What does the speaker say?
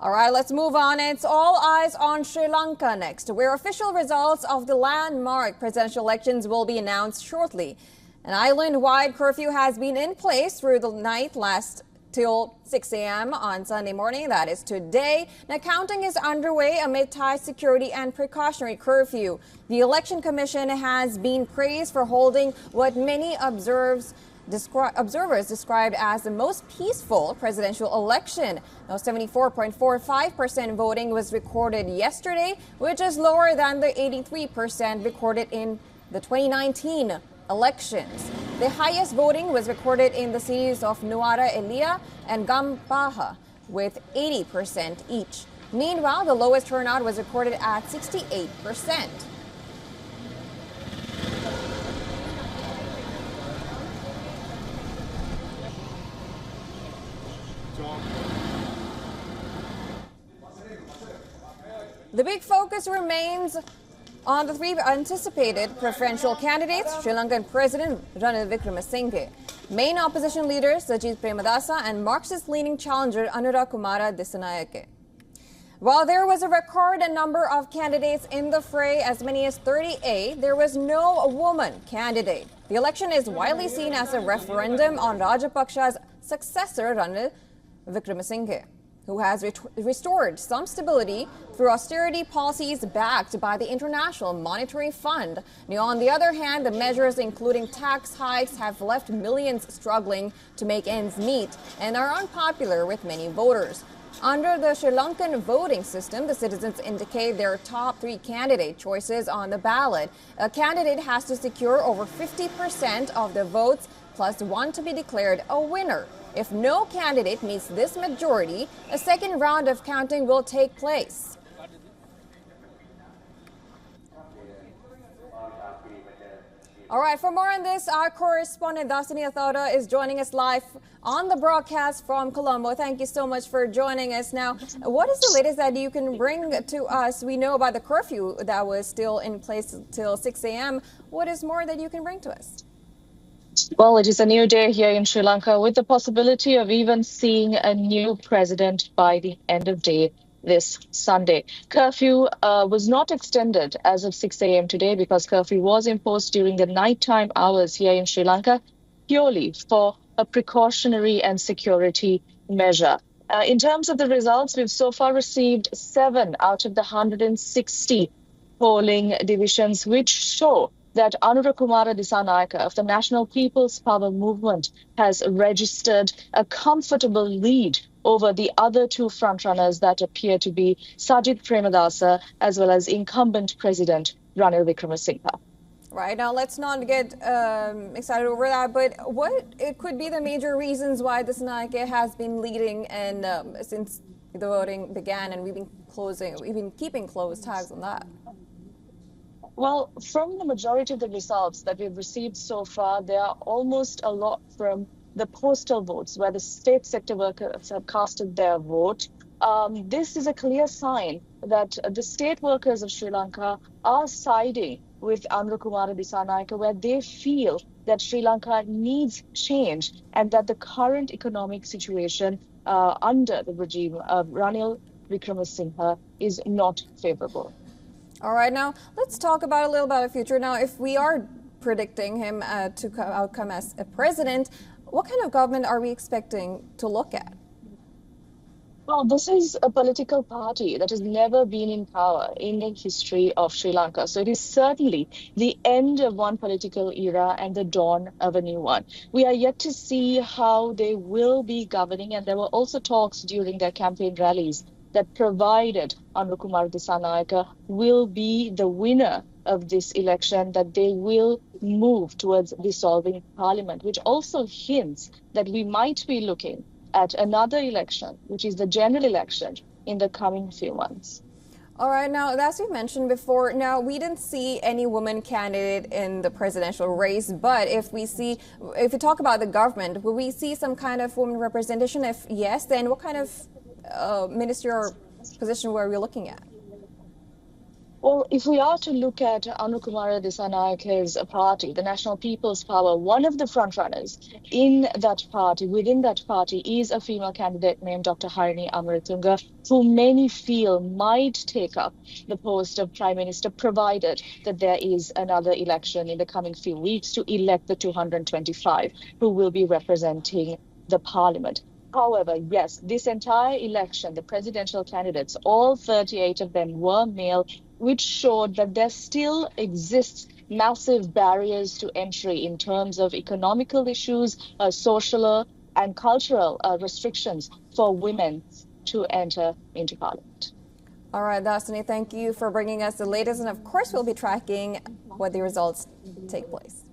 All right, let's move on. It's all eyes on Sri Lanka next, where official results of the landmark presidential elections will be announced shortly. An island-wide curfew has been in place through the night last till 6 a.m. on Sunday morning, that is today. Now, counting is underway amid tight security and precautionary curfew. The Election Commission has been praised for holding what many observers described as the most peaceful presidential election. Now, 74.45% voting was recorded yesterday, which is lower than the 83% recorded in the 2019 elections. The highest voting was recorded in the cities of Nuara Elia and Gampaha, with 80% each. Meanwhile, the lowest turnout was recorded at 68%. The big focus remains on the three anticipated preferential candidates, Sri Lankan President Ranil Wickremesinghe, main opposition leaders Sajith Premadasa, and Marxist-leaning challenger Anurakkumara Dissanayake. While there was a record number of candidates in the fray, as many as 38, there was no woman candidate. The election is widely seen as a referendum on Rajapaksa's successor, Ranil Wickremesinghe, who has restored some stability through austerity policies backed by the International Monetary Fund. Now, on the other hand, the measures, including tax hikes, have left millions struggling to make ends meet and are unpopular with many voters. Under the Sri Lankan voting system, the citizens indicate their top three candidate choices on the ballot. A candidate has to secure over 50% of the votes plus one to be declared a winner. If no candidate meets this majority, a second round of counting will take place. All right, for more on this, our correspondent Dasini Athoda is joining us live on the broadcast from Colombo. Thank you so much for joining us. Now, what is the latest that you can bring to us? We know about the curfew that was still in place till 6 a.m. What is more that you can bring to us? Well, it is a new day here in Sri Lanka with the possibility of even seeing a new president by the end of day this Sunday. Curfew was not extended as of 6 a.m. today because curfew was imposed during the nighttime hours here in Sri Lanka purely for a precautionary and security measure. In terms of the results, we've so far received 7 out of the 160 polling divisions, which show that Anurakkumara Dissanayake of the National People's Power Movement has registered a comfortable lead over the other two frontrunners that appear to be Sajith Premadasa as well as incumbent President Ranil Wickremesinghe. Right, now let's not get excited over that, but what it could be the major reasons why Dissanayake has been leading and since the voting began, and we've been keeping close tabs on that. Well, from the majority of the results that we've received so far, there are almost a lot from the postal votes where the state sector workers have casted their vote. This is a clear sign that the state workers of Sri Lanka are siding with Anurakkumara Dissanayake, where they feel that Sri Lanka needs change and that the current economic situation under the regime of Ranil Wickremesinghe is not favorable. All right, now let's talk about a little about the future. Now, if we are predicting him to outcome as a president, what kind of government are we expecting to look at? Well, this is a political party that has never been in power in the history of Sri Lanka. So it is certainly the end of one political era and the dawn of a new one. We are yet to see how they will be governing, and there were also talks during their campaign rallies that provided Anurakkumara Dissanayake will be the winner of this election, that they will move towards dissolving parliament, which also hints that we might be looking at another election, which is the general election in the coming few months. All right, now, as we mentioned before, now we didn't see any woman candidate in the presidential race, but if we talk about the government, will we see some kind of woman representation? If yes, then what kind of ministerial position were we looking at? Well, if we are to look at Anukumara Dissanayaka's party, the National People's Power, one of the frontrunners in that party, within that party, is a female candidate named Dr. Harini Amaratunga, who many feel might take up the post of Prime Minister, provided that there is another election in the coming few weeks to elect the 225 who will be representing the parliament. However, yes, this entire election, the presidential candidates, all 38 of them were male, which showed that there still exists massive barriers to entry in terms of economical issues, social and cultural restrictions for women to enter into parliament. All right, Dasani, thank you for bringing us the latest. And of course, we'll be tracking what the results take place.